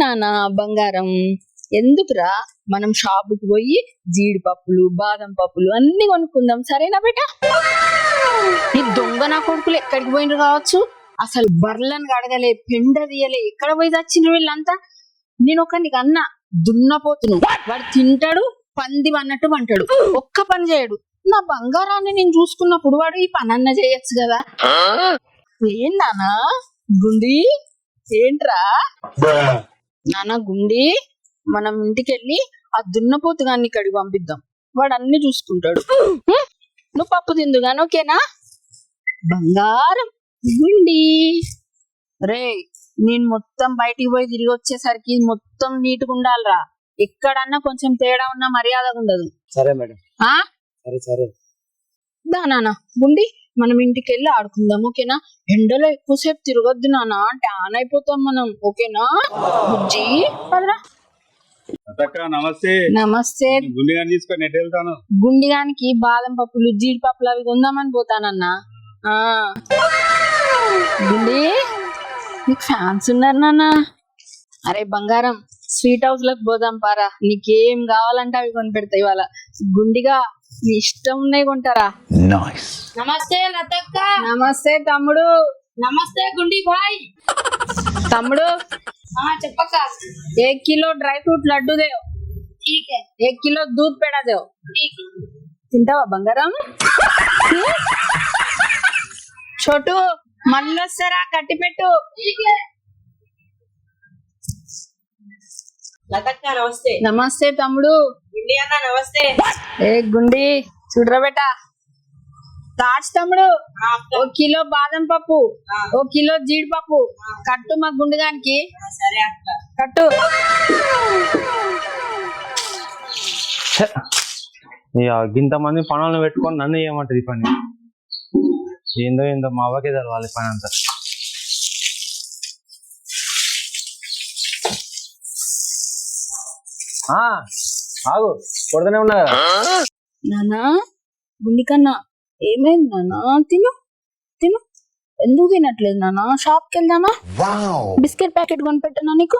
నానా బంగారం ఎందుకురా మనం షాపుకి పోయి జీడిపప్పులు బాదం పప్పులు అన్ని కొనుక్కుందాం సరేనా బేటా? ఈ దొంగ నా కొడుకులు ఎక్కడికి పోయినరు కావచ్చు, అసలు బర్లను కడగలే పెండ తీయలే, ఎక్కడ పోయి వచ్చిన వీళ్ళంతా. నేను ఒకరికి అన్నా దున్నపోతును, వాడు తింటాడు పంది అన్నట్టు అంటాడు, ఒక్క పని చేయడు. నా బంగారాన్ని నేను చూసుకున్నప్పుడు వాడు ఈ పని అన్న చేయొచ్చు కదా. ఏం నానా గుండి ఏంట్రా నానా గుండి, మనం ఇంటికెళ్ళి ఆ దున్నపోతు గాన్ని ఇక్కడికి పంపిద్దాం, వాడు అన్ని చూసుకుంటాడు. నువ్వు పప్పు తిందుగాని ఓకేనా? బంగారం గుండి రే, నేను మొత్తం బయటికి పోయి తిరిగి వచ్చేసరికి మొత్తం నీట్గా ఉండాలిరా, ఎక్కడన్నా కొంచెం తేడా ఉన్నా మర్యాదగా ఉండదు. సరే మేడం. సరే సరే దా నానా గుండి, మనం ఇంటికి వెళ్ళి ఆడుకుందాం ఓకేనా? ఎండలో ఎక్కువసేపు తిరగొద్దు నానా, ట్యాన్ అయిపోతాం మనం ఓకేనా? బుజ్జి పదరా. నమస్తే. నమస్తే. తీసుకొని ఎటు వెళ్తాను? గుండిగానికి బాదం పప్పులు జీడిపప్పులు అవి కొందామని పోతానన్నా. గుండి నీకు ఫ్యాన్స్ ఉన్నారు నాన్న. అరే బంగారం, స్వీట్ హౌస్ లకు పోదాం పారా, నీకేం కావాలంటే అవి కొని పెడతాయి ఇవాళ. గుండిగా నీ ఇష్టం ఉన్నాయి కొంటారా? నమస్తే లతక్క. నమస్తే తమ్ముడు. నమస్తే గుండి భాయ్. తమ్ముడు చెప్పక్క. 1 किलो ड्राई फ्रूट लड्डू देव. ठीक है. 1 किलो दूध पेड़ा देव. ठीक. తింటావా బంగారం? छोटू మళ్ళొస్తారా కట్టి పెట్టు. ठीक है. లతక్క నమస్తే. నమస్తే తమ్ముడు. గుండి అన్న నమస్తే. ఏ గుండి చూడరా బేటా, తాడ్స్ తమ్ముడు 1 किलो బాదం పప్పు, 1 किलो జీడిపప్పు కట్టు మా గుండుగానికి. సరే అక్క కట్టు. ఇంతమంది పనులను పెట్టుకొని నన్ను ఏమంటది పని? ఏందో ఏందో మా అవ్వకే తెలవాలి పని అంతా. ఆగు, కొడుతూనే ఉన్నా కదా. నానా గుండి కన్నా ఏమైంది నానా? తిను తిను. ఎందుకు తినట్లేదు నానా? షాప్కి వెళ్దామా? బిస్కెట్ ప్యాకెట్ కొనిపెట్టనా నీకు?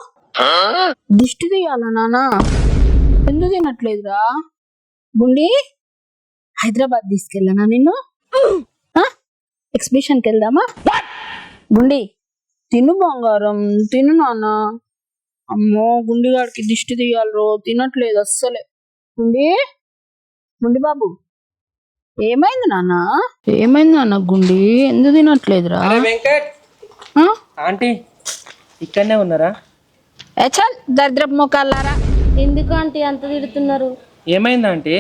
దిష్టి తీయాలా నానా? ఎందుకు తినట్లేదురా? గుండి హైదరాబాద్ తీసుకెళ్ళనా నిన్ను? ఎగ్జిబిషన్కి వెళ్దామా? గుండి తిను బంగారం తిను నానా. అమ్మో గుండిగాడికి దిష్టి తీయాలరో, తినట్లేదు అస్సలే. గుండి గుండి బాబు ఏమైంది నాన్న? ఏమైంది నాన్న? గుండి ఎందుకు తినట్లేదురా? వెంకట్ ఆంటీ ఇక్కడనే ఉన్నారా? చల్ దరిద్రపు మొక్కలారా. ఎందుకు ఆంటీ అంత తిడుతున్నారు? ఏమైంది ఆంటీ?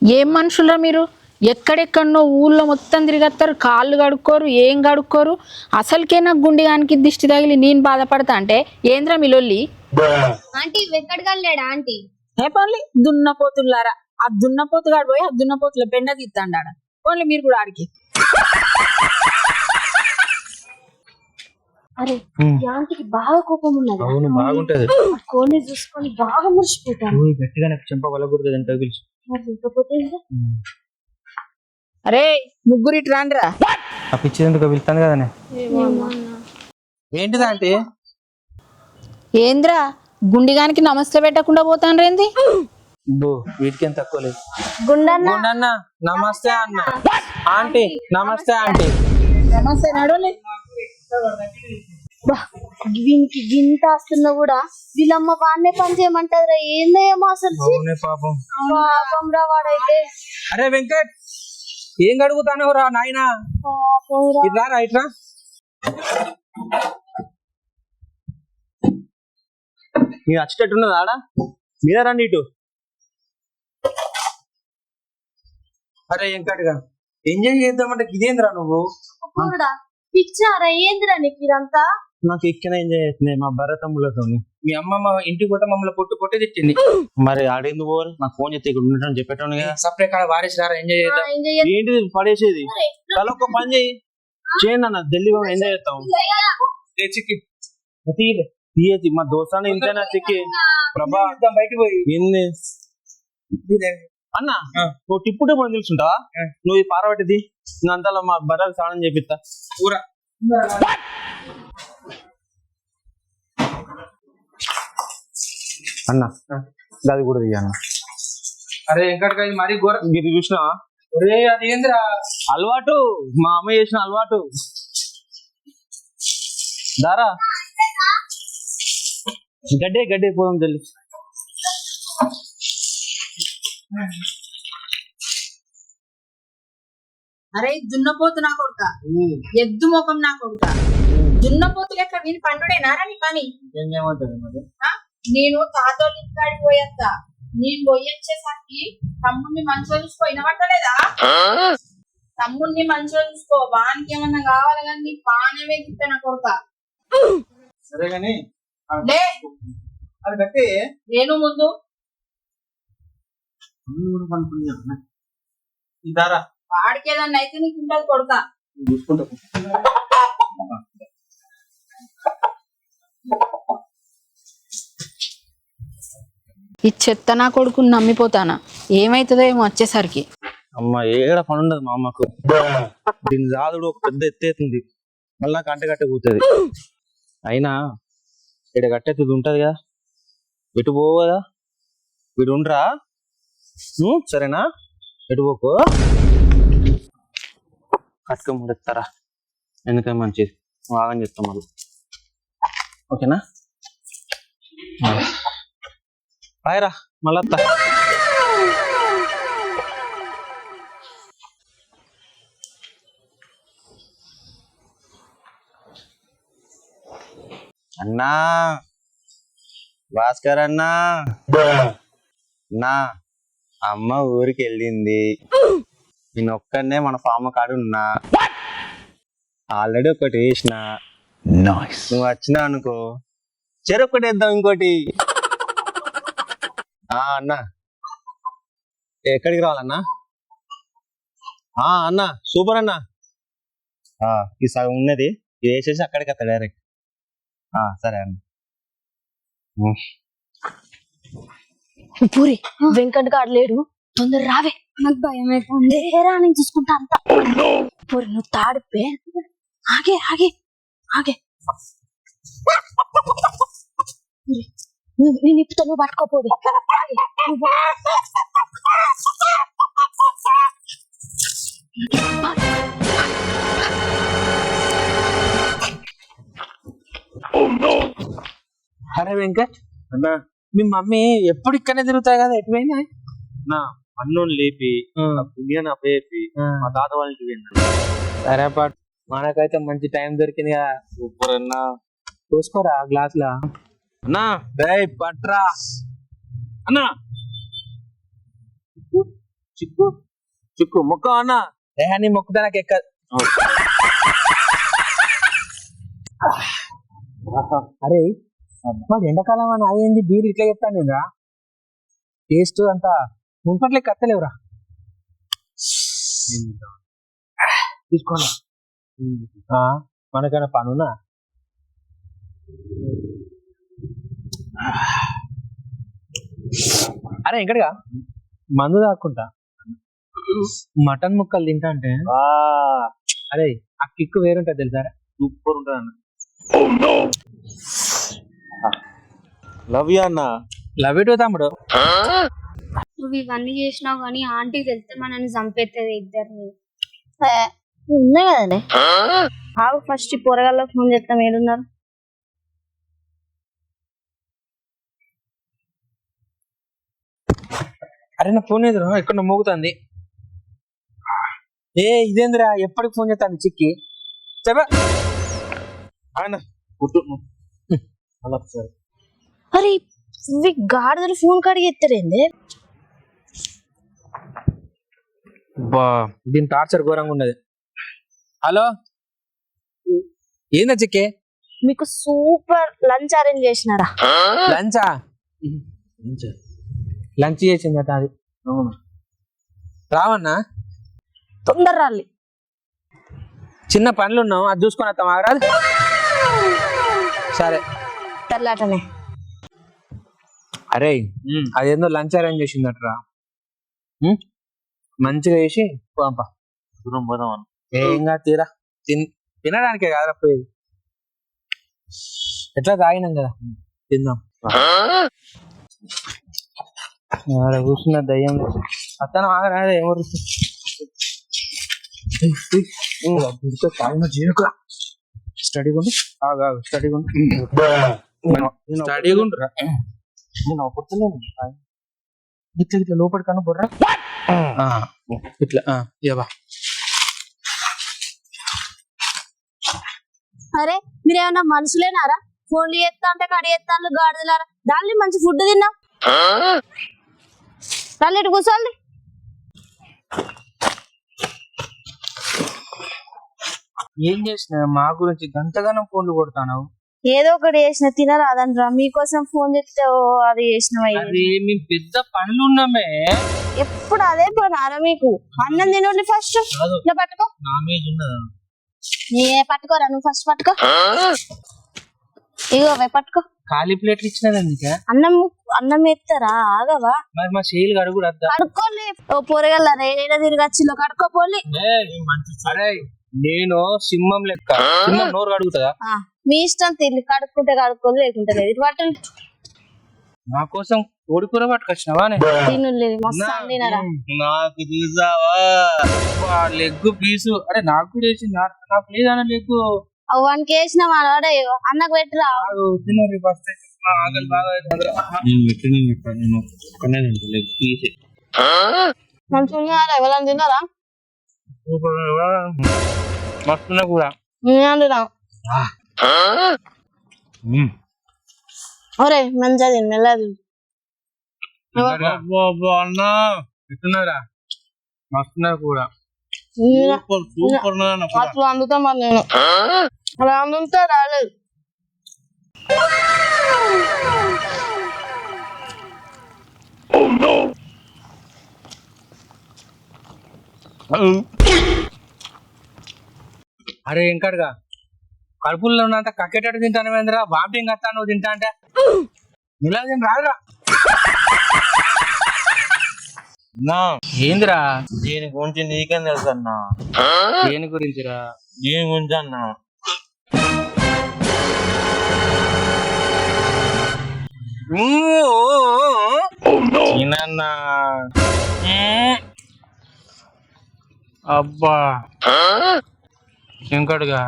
ఏం మనుషులరా మీరు? ఎక్కడెక్కడనో ఊళ్ళో మొత్తం తిరిగేస్తారు, కాళ్ళు కడుక్కోరు, ఏం కడుక్కోరు. అసలుకే నాకు గుండిగానికి దిష్టి తగిలి నేను బాధపడతా అంటే ఏంద్రా మీ లొల్లి? ఆంటీ వెంకట్ గల్లేడా ఆంటీ? ఏ పనులు దున్నపోతులారా, ఆ దున్నపోతు గాడు పోయి ఆ దున్నపోతుల పెండ తీస్తాడు. ఓన్లీ మీరు కూడా ఆడికి. అరే ఆంటీకి బాగా కోపం ఉన్నది. అవును బాగుంటది. కోని చూసుకొని బాగా మురిసిపోతాను. గట్టిగా నాకు చెంప వలకూడదు అంటే పిలిచి. అరే ముగ్గురు ఇటు రాండ్రా. ఆ పిచ్చి ఎందుకు పిలుతాను కదనే. ఏంటిదా అంటే? ఏంద్రా గుండిగానికి నమస్తే పెట్టకుండా పోతాను రేంది? వీటికి ఏం తక్కువ లేదు. గుండన్న నమస్తే అన్న. ఆంటీ నమస్తే ఆంటీ. నమస్తే నడవలే. వీనికి గింత వస్తున్నా కూడా వీళ్ళమ్మ వాడినే పని చేయమంటారా? ఏందేమో అసలు పాపం పాపం రా వాడైతే. అరే వెంకట్ ఏం గడుగుతాను రా నాయనా? ఇట్లా రా ఇట్లా. మీరు వచ్చేటట్టున్నది ఆడ, మీరే రండి ఇటు. అరే వెంకట్గా ఎంజాయ్ చేద్దామంటే ఇదేంద్రా నువ్వు? పిచ్చారా ఏందిరా నీకు ఇదంతా? నాకు ఎక్కిన ఎంజాయ్ చేస్తున్నాయి మా భరతమ్ములతో. మీ అమ్మమ్మ ఇంటికి పోతే మమ్మల్ని పొట్టు తిట్టింది. మరి ఆడేందు పోరు? నాకు ఫోన్ చేస్తే ఇక్కడ ఉండటం చెప్పేటాను కదా. సపరేట్ కాడ వారేసి రారా ఎంజాయ్ చేద్దాం. ఏంటిది పడేసేది? తల ఒక్క పని చేయి చేయండి అన్న, ఢిల్లీ ఎంజాయ్ చేస్తాం. తీయచి మా దోస్తాను ఇంతేనా చెక్కి ప్రభా బయటకు పోయి ఏంది అన్న నువ్వు టిప్పు టిప్పు తెలుసుంటావా? నువ్వు ఇది పారబట్టిది అంతలో మా బర్రెలు స్నానం చేపిస్తా. ఊరా అన్న అది కూడా తీయ అన్న. అరే వెంకటకాయ మరి ఘోర ఇది చూసినా ఒరే అది ఏందిరా అలవాటు, మా అమ్మ చేసిన అలవాటు. దారా గడ్డే పోదాం తెలి. అరే దున్నపోతు నా కొడుక, ఎద్దు ముఖం నా కొడుక, దున్నపోతు లెక్క వీని పండుడేనారా నీ పని? ఆ? నేను తాతోళ్ళ ఇంటికాడికి పోయేస్తా. నేను పోయొచ్చేసరికి తమ్ముడిని మంచిగా చూసుకో, వినబట్టలేదా? తమ్ముడిని మంచిగా చూసుకో, వానికి ఏమన్నా కావాలి కానీ నీ పానమే తిప్పే నా కొడుక. సరే గాని లే అది కట్టి నేను ముందు దారా వాడికి ఏదన్నా అయితే నీకు ఉంటుంది కొడుక. చూసుకుంటా. ఈ చెత్త నా కొడుకుని నమ్మిపోతానా, ఏమైతుందో ఏమో వచ్చేసరికి. అమ్మ ఏడ పని ఉండదు మా అమ్మకు. దీని జాదుడు ఒక పెద్ద ఎత్తేతుంది, మళ్ళా కంటగట్టే కూతుంది. అయినా ఇక్కడ కట్టేది ఉంటది కదా, ఎటు పోవు కదా, వీడు ఉండరా? సరేనా, ఎటు పోకు, కట్టుకోముడెత్తారా, ఎందుకని మంచిది బాగా చెప్తాం మళ్ళీ. ఓకేనా, రాయరా మళ్ళా. అన్నా భాస్కర్ అన్నా, నా అమ్మ ఊరికి వెళ్ళింది, నేను ఒక్కడనే మన ఫామ్ కాడు ఉన్నా. ఆల్రెడీ ఒకటి వేసిన, నువ్వు వచ్చినా అనుకో చెరొక్కటి వేద్దాం ఇంకోటి. అన్నా ఎక్కడికి రావాలన్నా? అన్నా సూపర్ అన్నా, ఈ సగం ఉన్నది ఇది వేసేసి అక్కడికి వస్తా డైరెక్ట్. సరే అన్న. పూరి వెంకట్ గారు లేడు, తొందర రావే, నాకు భయం అవుతుంది. నేను చూసుకుంటా అంతా. పూరి నువ్వు తాడిపే, ఆగే ఆగే ఆగే, నేను ఇప్పుడు నువ్వు పట్టుకోపోవే. అరే వెంకట్ అన్నా మీ మమ్మీ ఎప్పుడు ఇక్కడనే తిరుగుతాయి కదా, ఎటు పోయినా? నా అన్నోని లేపి పుణ్యాన్ని అప్పేపి మా తాత వాళ్ళకి వెళ్ళాను. సరే పాటు మనకైతే మంచి టైం దొరికింది కదా. సూపర్ అన్నా. చూసుకోరా గ్లాస్ లా. అన్నా పట్రా అన్నా, చిక్కు చిక్కు మొక్క అన్న దేహాన్ని మొక్కుతా నాకు ఎక్క. అరే మాకు ఎండాకాలం అని అయ్యింది బీరు ఇట్లా చెప్తాను నేను. టేస్ట్ అంతా మున్పట్లే కత్తలేవురా. తీసుకోండి, మనకైనా పనునా? అరే ఇంకటిగా మందు తాక్కుంటా మటన్ ముక్కలు తింటా అంటే అరే ఆ కిక్కు వేరుంటది తెలుసా? సూపర్ ఉంటుంది అన్న. లవ్ యూ అన్న. లవ్ ఇటు తమ్ముడు. నువ్వు ఇవన్నీ చేసినావు కానీ ఆంటీకి తెలిస్తే మనల్ని చంపేస్తుంది ఇద్దరిని. ఉన్నాయి కదండి, ఆగు ఫస్ట్ పొరగాల్లో ఫోన్ చేస్తాం. ఏడున్నారు? అరే నా ఫోన్ ఎదురు ఎక్కడ మోగుతుంది. ఇదేందిరా ఎప్పటికి ఫోన్ చేస్తాను చిక్కి చెప్ప. ఆయన కుట్టు అలా సరే. అరే గాడిదలు ఫోన్ కాడికి ఎత్తారేంది? బా దీని టార్చర్ ఘోరంగా ఉన్నది. హలో ఏందా చిక్కే? మీకు సూపర్ లంచ్ అరేంజ్ చేసినారా? లంచా? లంచ్ చేసిందట అది. రావన్నా తొందర రాలి, చిన్న పనులు ఉన్నాం, అది చూసుకొని వస్తాం. ఆగరాదు? సరే తెల్లాటనే. అరే అదేందో లంచ్ అరేంజ్ చేసిందట్రా, మంచిగా చేసి పంప. దూరం పోదాం అన్న. ఏంగా తీరా తినడానికే కాదురా పోయేది. ఎట్లా తాగినాం కదా, తిందాం. ఆడ కూర్చున్న దయ్యం అతను ఆగరాదే ఎవరు స్టడీగా ఉండు స్టడీగా ఉండు స్టడీగా ఉంటురా. నేను ఒకడుతున్నాను ఇట్లా ఇట్లా లోపలి కన్నా బొర్రా ఇట్లా ఇవా అరే మీరేమన్నా మనుషులేనారా ఫోన్లు చేస్తా అంటే కడి చేస్తాను గాడిదలారా దాన్ని మంచి ఫుడ్ తిన్నా దాన్ని ఇటు కూర్చోండి ఏం చేసిన మా గురించి గంతగానం ఫోన్లు కొడతాను ఏదో ఒకటి చేసిన తినరాదనరా మీకోసం ఫోన్ చేస్తే ఓ అది చేసినవయ్యా అది మేము పెద్ద పనులు ఉన్నామే ఎప్పుడు అదే పనారా మీకు అన్నం తినండి ఫస్ట్ ఇలా పట్టుకో నాన్ వెజ్ ఉన్నదా ఏ పట్టుకోరా నువ్వు ఫస్ట్ పట్టుకో ఇగో అవి పట్టుకో ఖాళీ ప్లేట్లు ఇచ్చినది అందుకే అన్నం ఎత్తారా ఆగవా మరి మా చేయిలు కడుగు అద్దా కడుక్కోలే ఓ పొరగల్లారా ఏడా తిరగచ్చిలో కడుక్కోపోలే అరే నేను సింహం లెక్క సింహం నోరు కడుగుతుందా మీ ఇష్టం తిని కడుక్కుంటే కడుక్కోదు లేకుంటే లేదు ఇటు పట్టండి నా కోసం కోడి కూర పట్టుకొచ్చినావా తిను మస్తు తినరా నాకు చూసావా లెగ్ పీసు అరే నాకు కూడా వేసి నాకు లేదన్న లెగ్ వానికి వేసిన వాడే అన్నకు పెట్టురా తినరు ఫస్ట్ ఆకలి బాగా అవుతుంది. నేను ఒక్కనే తింటా లెగ్ పీసే. మంచిగా ఎవరైనా తిన్నారా సూపర్ మస్తున్నా కూడా నేను తిన్నా ఒరే మంచిగా తిని మెల్లది అన్న ఎట్టున్నారా మస్తున్నా కూడా సూపర్ అట్లా అందుతా మరి నేను అలా అందుతా రాలేదు అరే ఇంకడుగా కడుపుల్లో ఉన్నంత కక్కేటట్టు తింటాను ఏంద్రా వామిటింగ్ వస్తా నువ్వు తింటా అంటే ఇలా తిని రాదురా ఏందిరా దీని గురించి నీకేం తెలుసు అన్నా? దేని గురించిరా దీని గురించి అన్నా తినన్నా. అబ్బా ఇంకడుగా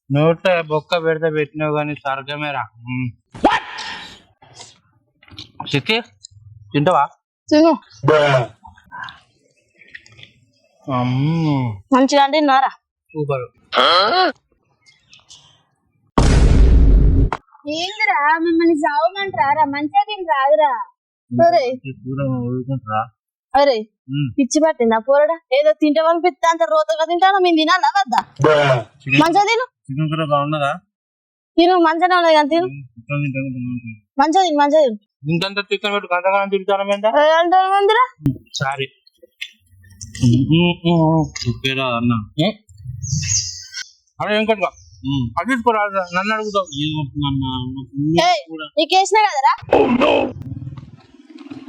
నోట బొక్క పెడితే పెట్టినావు కానీ స్వర్గమేరా చిక్కి తింటావా తిను అమ్మ మంచిగా తిన్నారా సూపర్ ఏందిరా మిమ్మల్ని చావమంటారా మంచిగా తిని రాదురా సరే అరే పిచ్చి పట్టిందా పోరడా ఏదో తింటామని పిత్త అంత రోతగా తింటాను మేము తినాలా వద్దా మంచిగా తిను చికెన్ కూర బాగున్నదా? తిను మంచిగా ఉన్నది కానీ తిను మంచిగా తిను మంచిగా తిను ఇంకంత చికెన్ పెట్టి గంటగానం తింటాను ఏంటా అంటారు మందిరా సారీ చెప్పేరా అన్నా అరే ఇంకటిగా అది తీసుకోరాదు నన్ను అడుగుతావు నీకు వేసినా కదరా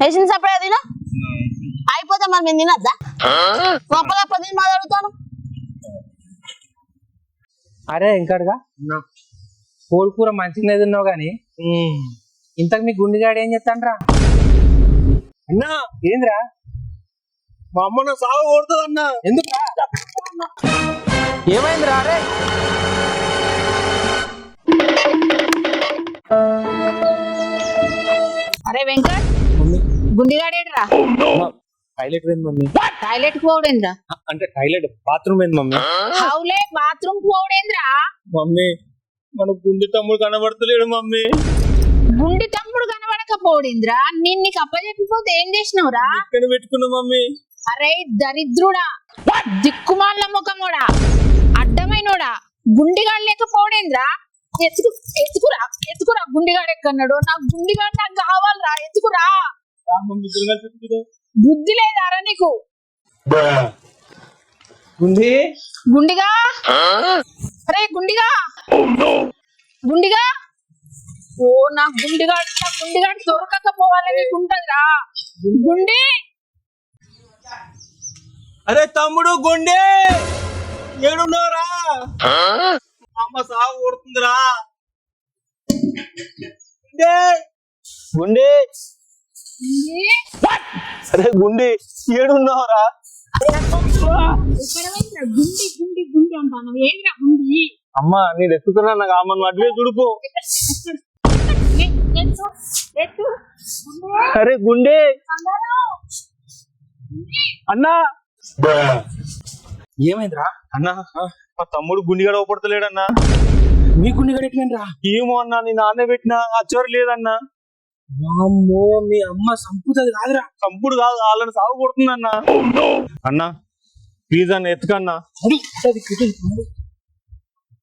వేసిన సపడే తిను అయిపోతే మరి మేము తినద్దా గొప్ప తిని మాది అడుగుతాను అరే ఇంకడుగా కోడి కూర మంచిగా తిన్నావు గాని ఇంతకు మీ గుండెగాడు ఏం చెప్తాండ్రా అన్నా ఏంద్రా మా అమ్మ నా సాగు కొడుతుంది అన్నా. ఎందుకు ఏమైందిరా అరే అరే వెంకట్ గుండిగాడేట్రా టాయిలెట్ పోయింది మమ్మీ. టాయిలెట్ పోవడేంద్రా అంటే టాయిలెట్ బాత్రూమ్ పోయింది మమ్మీ. హౌలే బాత్రూమ్ పోవడేంద్రా మమ్మీ మన గుండె తమ్ముడు కనబడతలేడు మమ్మీ. గుండి తమ్ముడు కనబడకపోవడేంద్రా నేను నీకు అప్పచెప్పిపోతే ఏం చేసినవురా ఇక్కడ పెట్టుకున్నా మమ్మీ. అరే దరిద్రుడా దిక్కుమాల ముఖముడా అడ్డమైనోడా గుండిగాడు లేకపోవడేంద్రా ఎత్తుకురా ఎత్తుకురా గుండిగాడు ఎక్కన్నాడు నాకు గుండిగాడు నాకు కావాలరా ఎత్తుకురా బుద్ధి లేదారా నీకు గుండిగా అరే గుండిగా గుండిగా ఓ నా గుండిగాడు దొరకకపోవాలి నీకు ఉంటదిరా గుండి అరే తమ్ముడు గుండె ఏడున్నారా? అమ్మ సాగు కొడుతుందిరా. గుండె గుండి అరే గుండి ఏడున్నావురా? గుండి గుండి గుండి అంటాను. ఏంట్రా గుండి? అమ్మా నేను ఎత్తుకున్నా నాకు అమ్మని అటువే దుడుపు. అరే గుండి అన్నా ఏమైందిరా? అన్నా మా తమ్ముడు గుండిగడ ఓపడతలేడన్నా. మీ గుండె గడెట్లేంరా? ఏమో అన్నా నేను నాన్నే పెట్టినా అచ్చోరు లేదన్నా. అమ్మో మీ అమ్మ సంపుతుంది కాదురా. చంపుడు కాదు వాళ్ళని సాగు కొడుతుందన్నా. అన్నా ప్లీజ్ అన్న ఎత్తుకన్నా.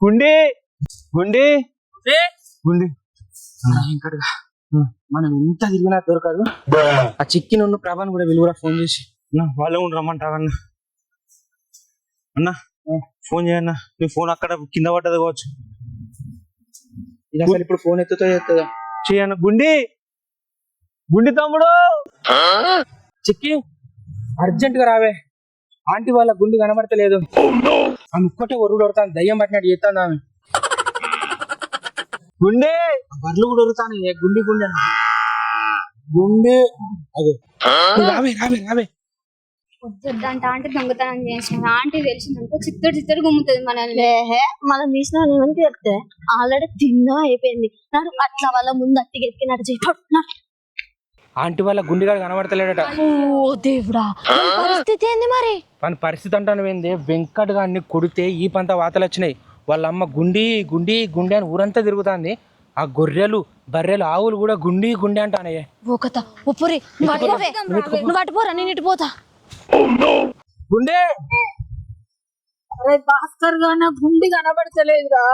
గుండి గుండి గుండి ఇంకడుగా మనం ఎంత తిరిగినా దొరకదు. ఆ చిక్కి నుండి ప్రభాని కూడా విలువరా ఫోన్ చేసి అన్నా వాళ్ళే ఉండి రమ్మంటావన్నా. అన్నా ఫోన్ చేయన్నా. నీ ఫోన్ అక్కడ కింద పడ్డది కావచ్చు. ఇది అసలు ఇప్పుడు ఫోన్ ఎత్తుతో ఎత్తుదా చేయన్న. గుండి గుండి తమ్ముడు చిక్కి అర్జెంట్ గా రావే. ఆంటీ వాళ్ళ గుండి కనబడతలేదు. ఆమె ఒక్కటే ఒరుడు కొడతాను, దయ్యం పట్టినట్టు చేస్తాను ఆమె. గుండి బర్లు కూడా ఒరుతాను. గుండి గుండె గుండె అదే రావే రావే రావే. వద్దంట ఆంటీ దొంగతనం చేసిన ఆంటీ తెలిసిందంటే చిత్తడి గుమ్ముతుంది మనల్ని. మనం తీసిన ఏమని చెప్తే ఆల్రెడీ తిన్నా అయిపోయింది. నాడు అట్లా వాళ్ళ ముందు అట్టికి ఎత్తినట్టు చెయ్యి. ఆంటీ వాళ్ళ గుండెగాడు కనబడతలేడట. ఓ దేవుడా పరిస్థితి ఏంది మరి? మన పరిస్థితి అంటాను ఏంది, వెంకట్ గారిని కొడితే ఈ పంత వాతలు వచ్చినాయి. వాళ్ళ అమ్మ గుండి గుండి గుండె అని ఊరంతా తిరుగుతుంది. ఆ గొర్రెలు బర్రెలు ఆవులు కూడా గుండి గుండె అంటానయ్యే. ఓ కథ ఉప్పురి నువ్వు అటుపోరా నేను ఇటు పోతా. గుండె అరే భాస్కర్ గా నా గుండి కనబడతలేదురా.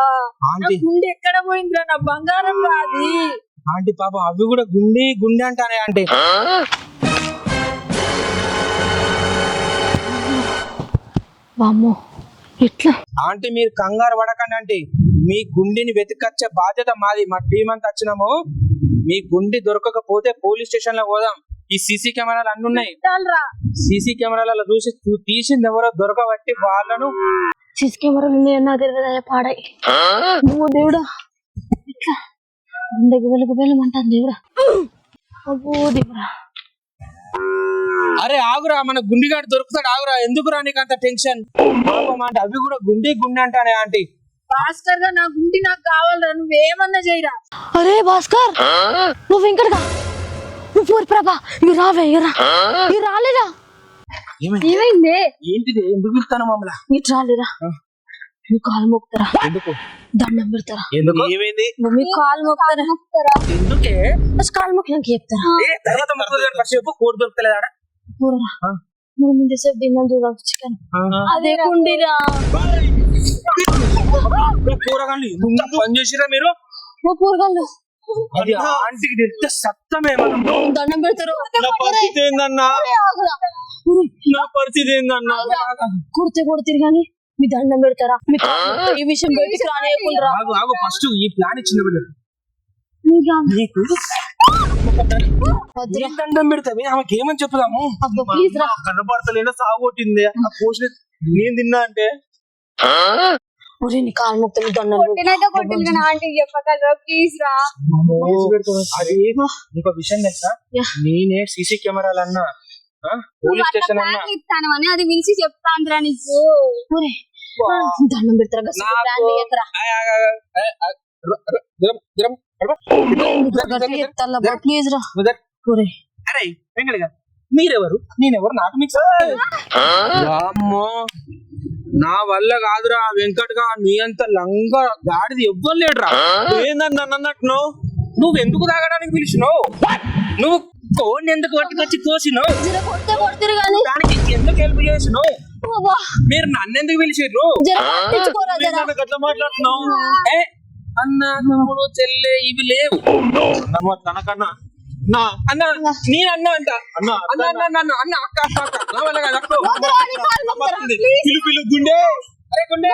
నా ఆంటీ గుండి ఎక్కడ పోయిందిరా? నా బంగారం రాది. ఆంటీ పాపం అవి కూడా గుండి గుండె అంటానే. ఆంటీ వామ్మో ఇట్లా ఆంటీ మీరు కంగారు పడకండి. ఆంటీ మీ గుండిని వెతికొచ్చే బాధ్యత మాది. మా టీం అంతా వచ్చినాము. మీ గుండి దొరకకపోతే పోలీస్ స్టేషన్ లో పోదాం. ఈ సీసీ కెమెరాలు అన్ని ఉన్నాయి. సీసీ కెమెరాలలో చూసి తీసింది ఎవరో దొరకబట్టి వాళ్ళను సీసీ కెమెరాలు ఉన్నాయన్నా తెలియదా పాడాయి. నువ్వు దేవుడా ఇట్లా గుండెకి వెలుగు వెళ్ళమంటాను దేవుడా. అబ్బో దేవుడా. అరే ఆగురా, మన గుండిగాడు దొరుకుతాడు. ఆగురా, ఎందుకురా నీకు అంత టెన్షన్? పాపం ఆంటీ అవి కూడా గుండి గుండె అంటానే. ఆంటీ భాస్కర్ గా నా గుండి నాకు కావాలరా. నువ్వేమన్నా చేయరా. అరే భాస్కర్ నువ్వు ఇంకడగా నువ్వు పూరి ప్రభా ఇవి రావే ఇవి రాలేదా? ఏమైంది? ఏంటిది? ఎందుకు ఇస్తాను మమ్మల్ని? ఇటు రాలేరా? మీ కాలు మొక్కుతారా? ఎందుకు? దండం పెడతారా? ఎందుకు? ఏమైంది? మీ కాలు మొక్కుతారా? ఎందుకే? ఫస్ట్ కాలు మొక్కడానికి చెప్తారా? తర్వాత మొక్కుతాను. ఫస్ట్ చెప్పు. కూర దొరకలేదా? పూరరా మనం ముందేసేపు తిన్నాం చూద్దాం చికెన్. అదే కుండిరా. కూరగాయలు ఎంత పని చేసిరా మీరు? ఓ కూరగాయలు అది ఆంటీకి తెలిస్తే సత్తమే. మనం దండం పెడతారు. నా పరిస్థితి ఏందన్నా? నా పరిస్థితి ఏందన్నా? కొడితే కానీ మీ దండం పెడతారా? మీ ఈ విషయం బయటికి రానియకుండా ఆగు ఆగు, ఫస్ట్ ఈ ప్లాన్ ఇచ్చింది కూడా చెప్పు. నీకు ఏం దండం పెడతావి? ఆమెకి ఏమని చెప్పుదాము? ప్లీజ్ రా. కనపడతలేనా సాగొట్టింది ఆ పోషన్ నేను తిన్నా అంటే. ఒరే నీ కాలు మొక్కుతాను దండం కొట్టినైతే కొట్టింది కానీ ఆంటీకి చెప్పగలరా ప్లీజ్ రా. అది నీకు ఒక విషయం తెలుసా? నేనే సీసీ కెమెరాలు అన్నా, పోలీస్ స్టేషన్ అన్నా. ఇస్తాను అని అది పిలిచి చెప్తాందిరా నీకు. ఒరే దండం పెడతారా? ప్లీజ్ రా. ఒరే అరే వెంకటగా మీరెవరు నేనెవరు నాకు మీకు అమ్మో నా వల్ల కాదురా వెంకట్ గా. నీ అంత లంగ గాడిది ఎవ్వలేడురా. ఏందన్నా నన్నట్టు నువ్వు ఎందుకు తాగడానికి పిలిచినావు? నువ్వు కోడిని ఎందుకు పట్టుకొచ్చి కోసినావు? దానికి ఎందుకు హెల్ప్ చేసినావు? మీరు నన్ను ఎందుకు పిలిచిర్రు? ఎట్లా మాట్లాడుతున్నావు? అన్న తమ్ముడు చెల్లె ఇవి లేవు తనకన్నా అన్న. నేను అన్న అంట అన్నా అన్న అన్న అన్న అన్న అక్క అక్క అక్క నా వల్ల కాదు అక్క. పిలు పిలు గుండె. అరే గుండె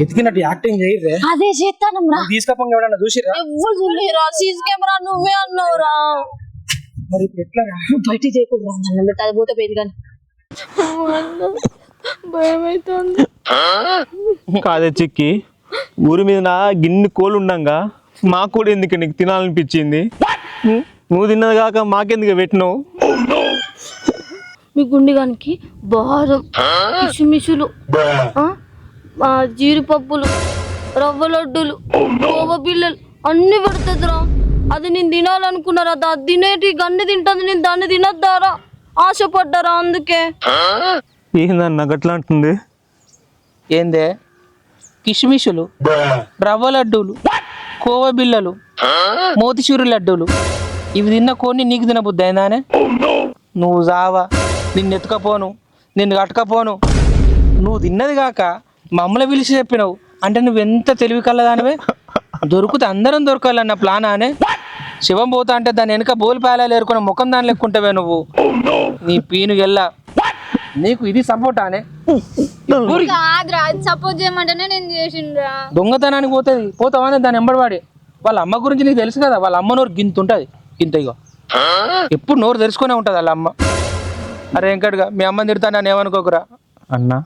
ఎతికినట్టు యాక్టింగ్ చేయరే. అదే చేస్తాను తీసుకపోండి ఎవడన్నా చూసిరా? ఎవ్వరు చూడలేరా? సీసీ కెమెరా నువ్వే అన్నావురా. మరి ఎట్లా బయటికి చేయకూడదు. అది పోతే పోయింది కానీ భయమైతుంది. కాదే చిక్కి, ఊరి మీద నా గిన్ని కోళ్ళు ఉండంగా మా కూడా ఎందుకు నీకు తినాలనిపించింది? నువ్వు తిన్నది కాక మాకెందుకు పెట్టినావు? మీ గుండిగానికి బాదం, కిసుమిసులు, జీడిపప్పులు, రవ్వ లడ్డూలు, కోవ బిళ్ళలు అన్ని పెడుతుందిరా. అది నేను తినాలనుకున్నారా? అది తినేటి గన్ని తింటుంది, నేను దాన్ని తినొద్దారా? ఆశపడ్డారా అందుకే. ఏందన్నా గట్లా అంటుంది? ఏందే కిష్మిషులు, రవ్వ లడ్డూలు, కోవ బిళ్ళలు, మోతిచూరు లడ్డూలు ఇవి తిన్న కొన్ని నీకు తినబుద్ది అయిందానే? నువ్వు జావా, నిన్ను ఎత్తుకపోను, నిన్ను కట్టకపోను. నువ్వు తిన్నది కాక మమ్మల్ని పిలిచి చెప్పినావు అంటే నువ్వు ఎంత తెలివి కలదానివే. దొరికితే అందరం దొరకాలన్న ప్లాన్ అనే. శివం పోతా అంటే దాని వెనక బోల్పాయలు ఏరుకున్న ముఖం దాని లెక్కుంటావే నువ్వు. నీ పీను గెల్ల నీకు ఇది సపోర్ట్ అనే. కాదురా, సపోర్ట్ చేయమంటేనే నేను చేసిండ్రా. దొంగతనానికి పోతావా దాని ఎంబడివాడి. వాళ్ళ అమ్మ గురించి నీకు తెలుసు కదా, వాళ్ళ అమ్మ నోరు గింత ఉంటుంది, గింత ఇగో ఎప్పుడు నోరు తెరుచుకునే ఉంటుంది వాళ్ళ అమ్మ. అరే వెంకట్గా మీ అమ్మని తిడతా నన్ను ఏమనుకోకురా అన్నా.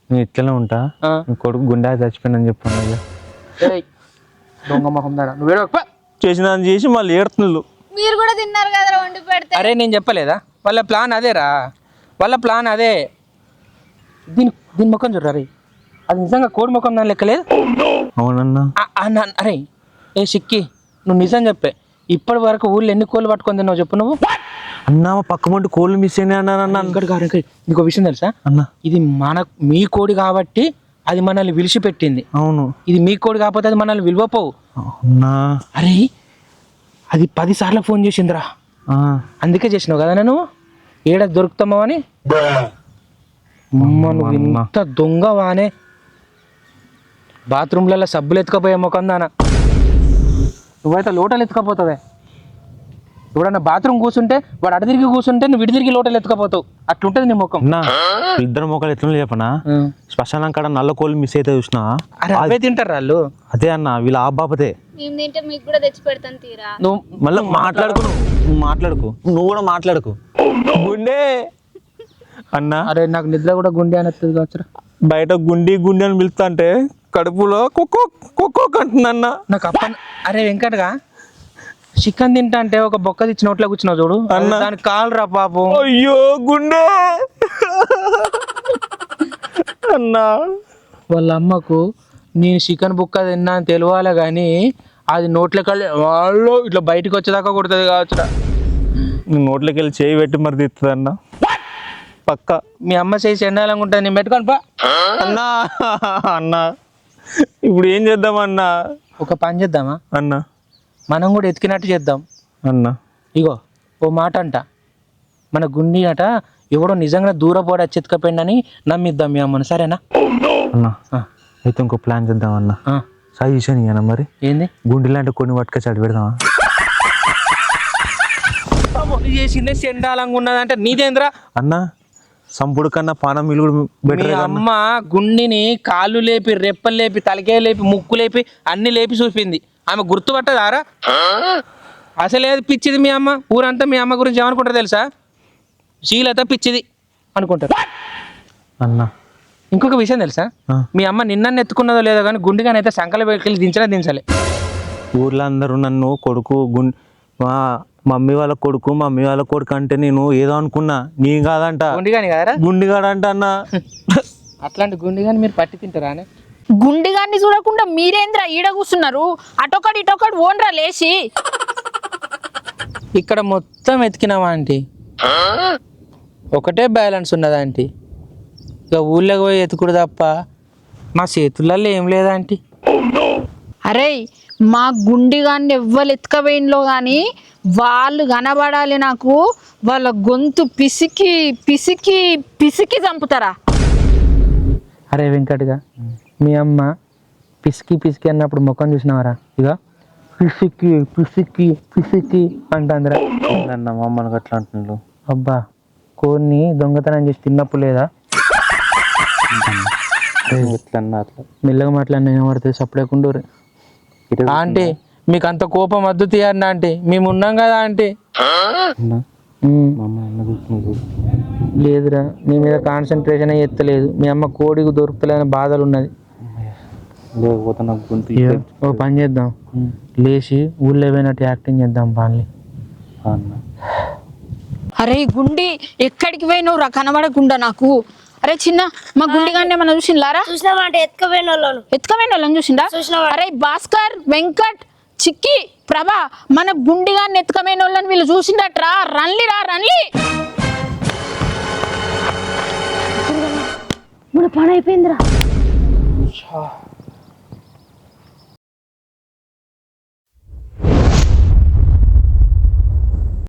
నేను ఇట్లనే ఉంటా, నీ కొడుకు గుండె చచ్చిపోయిందని చెప్పాను. దొంగ మొహం దాడా నువ్వు చేసిన చేసి మళ్ళీ ఏడుతున్నారు. మీరు కూడా తిన్నారు కదా వండి పెడితే. అరే నేను చెప్పలేదా వాళ్ళ ప్లాన్ అదేరా, వాళ్ళ ప్లాన్ అదే. దీని ముఖం చూడరా రే, అది నిజంగా కోడి ముఖం దాని లెక్కలేదు. అవునన్నా. అరే ఏ సిక్కి, నువ్వు నిజం చెప్పే, ఇప్పటి వరకు ఊళ్ళో ఎన్ని కోళ్ళు పట్టుకొని తిన్నావు చెప్పు నువ్వు? అన్నా పక్క మంటి కోళ్ళు మిస్ అయినా అన్నా. నీకు విషయం తెలుసా అన్నా? ఇది మీ కోడి కాబట్టి అది మనల్ని విలిచిపెట్టింది. అవును. ఇది మీ కోడి కాకపోతే అది మనల్ని విలువపోవు. అవునా? అరే అది 10 సార్లు ఫోన్ చేసిందిరా, అందుకే చేసినావు కదా నేను ఏడ దొరుకుతామో అని. నువ్వు ఇంత దొంగవానే, బాత్రూమ్లలో సబ్బులు ఎత్తుకపోయే ముఖం దానా. నువ్వైతే లోటలు ఎత్తుకపోతావే. ఎవడన్నా బాత్రూమ్ కూర్చుంటే వాడు అటు తిరిగి కూర్చుంటే నువ్వు ఇటు తిరిగి లోటలు ఎత్తుకపోతావు. అట్లుంటది నీ ముఖం. ఇద్దరు ముఖాలు ఎట్లా చెప్పనా? శ్మశానం కాడ నల్ల కోళ్ళు మిస్ అయితే చూసినా? అరే అవే తింటారు వాళ్ళు. అదే అన్న, వీళ్ళ ఆ బాపతే. మేము తింటే మీకు కూడా తెచ్చి పెడతాను తీరా. నువ్వు మళ్ళీ మాట్లాడుకు, నువ్వు కూడా మాట్లాడుకు. గుండె అన్నా. అరే నాకు నిద్ర కూడా గుండె అని వస్తుంది కావచ్చురా. బయట గుండి అని పిలుస్తా అంటే కడుపులో కుక్కో కుక్కో అంటుందన్నా నాకు అప్ప. అరే వెంకటగా చికెన్ తింటా అంటే ఒక బొక్క తెచ్చి నోట్లో కూర్చున్నావు చూడు అన్న, దానికి కాలురా పాపం. అయ్యో గుండె అన్నా. వాళ్ళ అమ్మకు నేను చికెన్ బుక్క తిన్నా అని తెలియాలి కానీ అది నోట్లోకి వెళ్ళి వాళ్ళు ఇట్లా బయటకు వచ్చేదాకా కొడుతుంది కావచ్చురా. నోట్లోకి వెళ్ళి చేయి పెట్టి మరి తిస్తుంది అన్న పక్క. మీ అమ్మ చేసి ఎండాలంగా ఉంటుంది, నేను పెట్టుకొని పా అన్నా. అన్నా ఇప్పుడు ఏం చేద్దామన్నా? ఒక పని చేద్దామా అన్నా? మనం కూడా ఎతికినట్టు చేద్దాం అన్నా. ఇగో ఓ మాట అంట, మన గుండి అట ఎవడో నిజంగా దూరపోడా చెతకపోయిందని నమ్మిద్దాం మీ అమ్మను, సరేనా అన్నా? అయితే ఇంకో ప్లాన్ చేద్దాం అన్న. సజెషన్ ఇయ్యనా మరి? ఏంది? గుండె లాంటి కొన్ని పట్టుకొచ్చి అటు పెడదామా? చేసిందే చెండాలంగా ఉన్నదంటే నీదేంద్రా అన్నా. సంపుడు కన్నా పానం మిలుగుడు బెటర్. అమ్మ గుండిని కాళ్ళు లేపి, రెప్పలు లేపి, తలకాయ లేపి, ముక్కు లేపి అన్ని లేపి చూపింది. ఆమె గుర్తుపట్టదారా? అసలేదు పిచ్చిది మీ అమ్మ. ఊరంతా మీ అమ్మ గురించి ఏమనుకుంటారు తెలుసా? శీలత పిచ్చిది అనుకుంటారు. అన్నా ఇంకొక విషయం తెలుసా? మీ అమ్మ నిన్న ఎత్తుకున్నదో లేదో కానీ గుండిగానైతే సంకల వెళ్ళి దించలే. ఊర్లో అందరూ నన్ను కొడుకు మా మమ్మీ వాళ్ళ కొడుకు అంటే నేను ఏదో అనుకున్నా. నీ కాదంట, గుండిగాని కదరా, గుండిగాడంట అన్న. అట్లాంటి గుండిగాని మీరు పట్టి తింటారా? గుండిగాన్ని చూడకుండా మీరేంద్రా ఈడ కూర్చున్నారు? అటొకటి ఇటొకటి ఓన్రా లేచి. ఇక్కడ మొత్తం ఎతికినావా ఆంటీ? ఒకటే బ్యాలెన్స్ ఉన్నదా ఆంటీ? ఇక ఊళ్ళోకి పోయి ఎతుకుడు తప్ప మా చేతులలో ఏం లేదా ఆంటీ? అరే మా గుండిగాన్ని ఎవ్వరు ఎత్తుకపోయినలో కానీ వాళ్ళు కనబడాలి నాకు. వాళ్ళ గొంతు పిసికి పిసికి పిసికి చంపుతారా? అరే వెంకట్గా మీ అమ్మ పిసికి పిసికి అన్నప్పుడు ముఖం చూసినావరా? ఇక పిసికి పిసికి పిసికి అంటాందిరా. అన్న మా అమ్మకి అట్లా అంటున్నాడు. అబ్బా కోడిని దొంగతనం చేసి తిన్నప్పుడు లేదా? ఎట్లన్నా అట్లా మెల్లగా మాట్లాడినా ఏమడుతుంది సప్పుడేకుండూరు. ఆంటీ మీకు అంత కోపం వద్దు తీయండి ఆంటీ, మేము ఉన్నాం కదా ఆంటీ. లేదురా నీ మీద కాన్సన్ట్రేషన్ ఎత్తలేదు మీ అమ్మ కోడికి దొరుకుతలేని బాధలు ఉన్నది లేకపోతే నాకు గొంతు ఓ పని చేద్దాం లేచి ఊళ్ళో పోయినట్టు యాక్టింగ్ చేద్దాం బాగా అన్న అరే గుండి ఎక్కడికి పోయినవు రా కనబడకుండా నాకు. అరే చిన్న మా గుండి గానే మన చూసిండారా? చూసినామంటే ఎత్తుకపోయిన వాళ్ళను ఎత్తుకమైన వాళ్ళని చూసిండా? అరే భాస్కర్, వెంకట్, చిక్కి, ప్రభా మన గుండి గాన్ని ఎత్తుకమైన వాళ్ళని వీళ్ళు చూసిండట్రా. రండి. మన పని అయిపోయిందిరా.